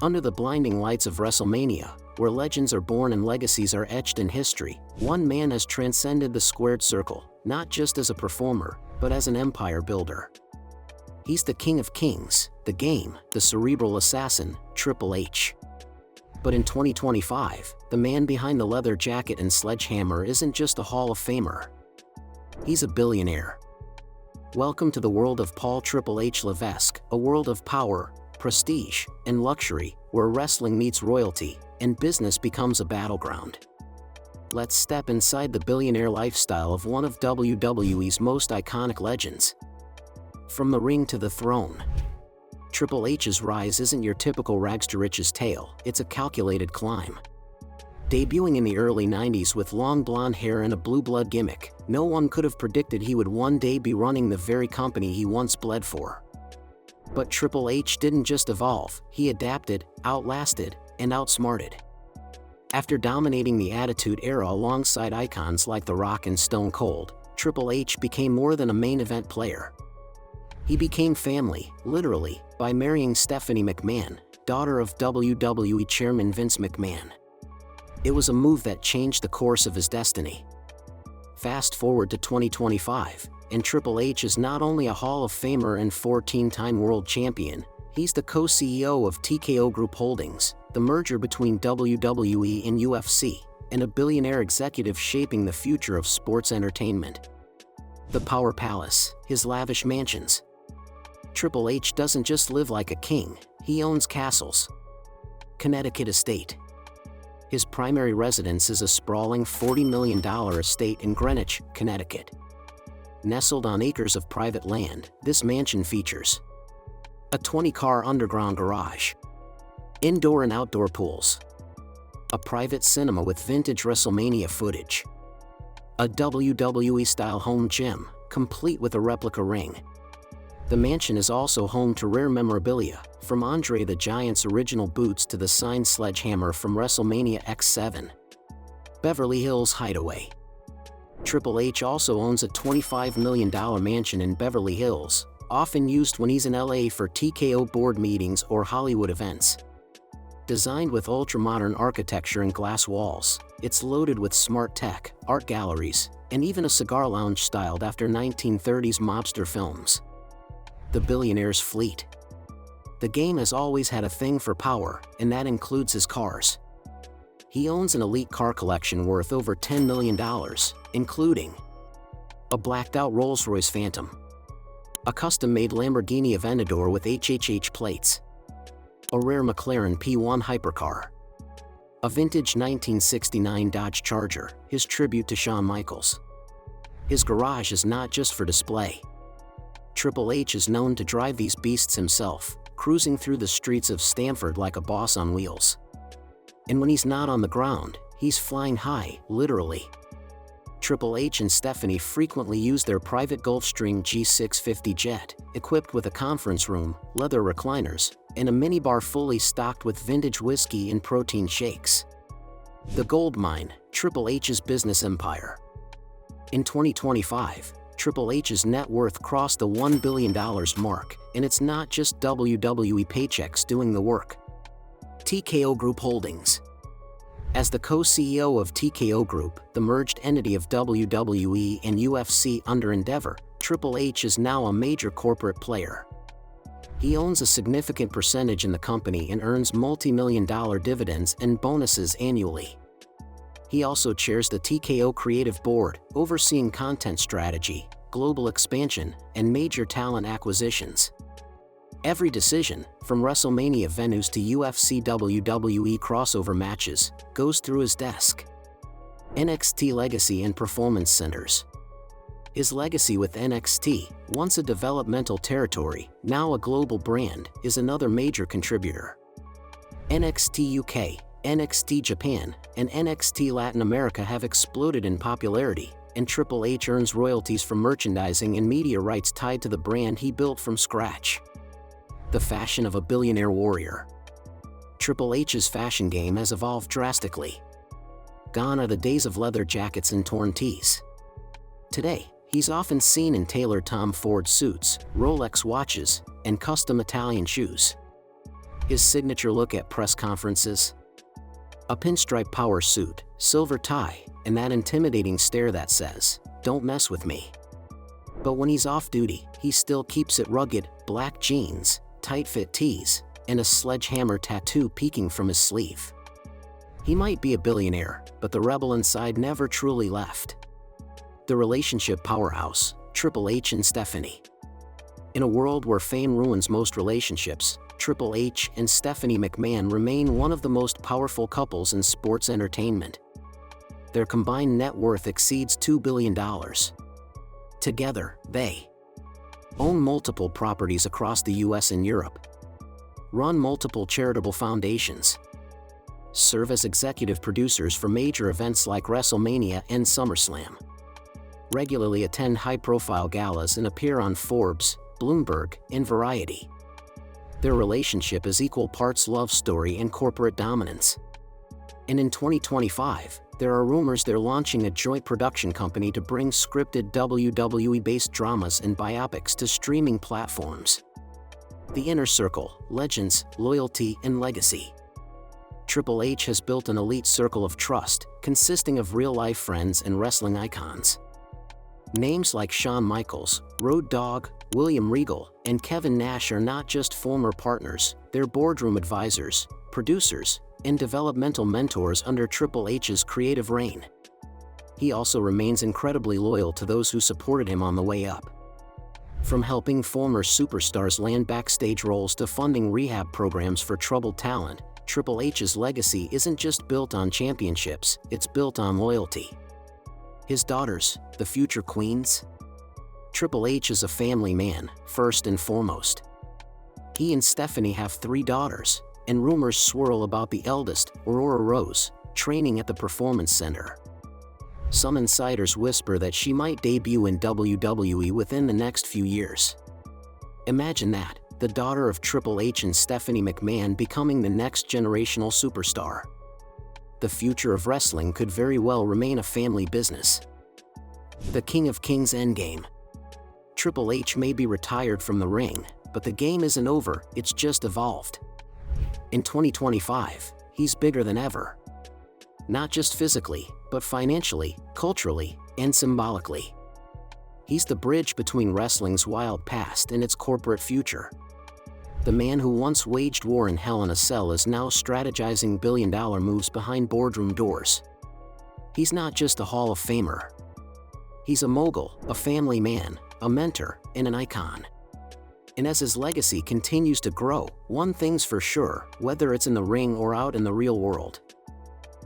Under the blinding lights of WrestleMania, where legends are born and legacies are etched in history, one man has transcended the squared circle, not just as a performer, but as an empire builder. He's the King of Kings, the Game, the Cerebral Assassin, Triple H. But in 2025, the man behind the leather jacket and sledgehammer isn't just a Hall of Famer. He's a billionaire. Welcome to the world of Paul Triple H Levesque, a world of power, prestige, and luxury, where wrestling meets royalty, and business becomes a battleground. Let's step inside the billionaire lifestyle of one of WWE's most iconic legends. From the ring to the throne. Triple H's rise isn't your typical rags to riches tale, it's a calculated climb. Debuting in the early 90s with long blonde hair and a blue blood gimmick, no one could have predicted he would one day be running the very company he once bled for. But Triple H didn't just evolve, he adapted, outlasted, and outsmarted. After dominating the Attitude Era alongside icons like The Rock and Stone Cold, Triple H became more than a main event player. He became family, literally, by marrying Stephanie McMahon, daughter of WWE Chairman Vince McMahon. It was a move that changed the course of his destiny. Fast forward to 2025, and Triple H is not only a Hall of Famer and 14-time world champion, he's the co-CEO of TKO Group Holdings, the merger between WWE and UFC, and a billionaire executive shaping the future of sports entertainment. The Power Palace, his lavish mansions. Triple H doesn't just live like a king, he owns castles. Connecticut estate. His primary residence is a sprawling $40 million estate in Greenwich, Connecticut. Nestled on acres of private land, this mansion features a 20-car underground garage, indoor and outdoor pools, a private cinema with vintage WrestleMania footage, a WWE-style home gym, complete with a replica ring. The mansion is also home to rare memorabilia, from Andre the Giant's original boots to the signed sledgehammer from WrestleMania X7. Beverly Hills Hideaway. Triple H also owns a $25 million mansion in Beverly Hills, often used when he's in LA for TKO board meetings or Hollywood events. Designed with ultra-modern architecture and glass walls, it's loaded with smart tech, art galleries, and even a cigar lounge styled after 1930s mobster films. The billionaire's fleet. The Game has always had a thing for power, and that includes his cars. He owns an elite car collection worth over $10 million, including a blacked-out Rolls-Royce Phantom, a custom-made Lamborghini Aventador with HHH plates, a rare McLaren P1 hypercar, a vintage 1969 Dodge Charger, his tribute to Shawn Michaels. His garage is not just for display. Triple H is known to drive these beasts himself, cruising through the streets of Stamford like a boss on wheels. And when he's not on the ground, he's flying high, literally. Triple H and Stephanie frequently use their private Gulfstream G650 jet, equipped with a conference room, leather recliners, and a minibar fully stocked with vintage whiskey and protein shakes. The gold mine, Triple H's business empire. In 2025, Triple H's net worth crossed the $1 billion mark, and it's not just WWE paychecks doing the work. TKO Group Holdings. As the co-CEO of TKO Group, the merged entity of WWE and UFC under Endeavor, Triple H is now a major corporate player. He owns a significant percentage in the company and earns multi-million-dollar dividends and bonuses annually. He also chairs the TKO Creative Board, overseeing content strategy, global expansion, and major talent acquisitions. Every decision, from WrestleMania venues to UFC WWE crossover matches, goes through his desk. NXT Legacy and Performance Centers. His legacy with NXT, once a developmental territory, now a global brand, is another major contributor. NXT UK, NXT Japan, and NXT Latin America have exploded in popularity, and Triple H earns royalties from merchandising and media rights tied to the brand he built from scratch. The fashion of a billionaire warrior. Triple H's fashion game has evolved drastically. Gone are the days of leather jackets and torn tees. Today, he's often seen in tailored Tom Ford suits, Rolex watches, and custom Italian shoes. His signature look at press conferences? A pinstripe power suit, silver tie, and that intimidating stare that says, "Don't mess with me." But when he's off duty, he still keeps it rugged: black jeans, tight-fit tees, and a sledgehammer tattoo peeking from his sleeve. He might be a billionaire, but the rebel inside never truly left. The relationship powerhouse, Triple H and Stephanie. In a world where fame ruins most relationships, Triple H and Stephanie McMahon remain one of the most powerful couples in sports entertainment. Their combined net worth exceeds $2 billion. Together, they own multiple properties across the US and Europe, run multiple charitable foundations, serve as executive producers for major events like WrestleMania and SummerSlam, regularly attend high-profile galas and appear on Forbes, Bloomberg, and Variety. Their relationship is equal parts love story and corporate dominance. And in 2025, there are rumors they're launching a joint production company to bring scripted WWE-based dramas and biopics to streaming platforms. The Inner Circle: Legends, Loyalty, and Legacy. Triple H has built an elite circle of trust, consisting of real-life friends and wrestling icons. Names like Shawn Michaels, Road Dogg, William Regal, and Kevin Nash are not just former partners, they're boardroom advisors, producers, and developmental mentors under Triple H's creative reign. He also remains incredibly loyal to those who supported him on the way up. From helping former superstars land backstage roles to funding rehab programs for troubled talent, Triple H's legacy isn't just built on championships, it's built on loyalty. His daughters, the future queens? Triple H is a family man, first and foremost. He and Stephanie have 3 daughters, and rumors swirl about the eldest, Aurora Rose, training at the Performance Center. Some insiders whisper that she might debut in WWE within the next few years. Imagine that, the daughter of Triple H and Stephanie McMahon becoming the next generational superstar. The future of wrestling could very well remain a family business. The King of Kings endgame. Triple H may be retired from the ring, but the game isn't over, it's just evolved. In 2025, he's bigger than ever. Not just physically, but financially, culturally, and symbolically. He's the bridge between wrestling's wild past and its corporate future. The man who once waged war in Hell in a Cell is now strategizing billion-dollar moves behind boardroom doors. He's not just a Hall of Famer. He's a mogul, a family man, a mentor, and an icon. And as his legacy continues to grow, one thing's for sure: whether it's in the ring or out in the real world,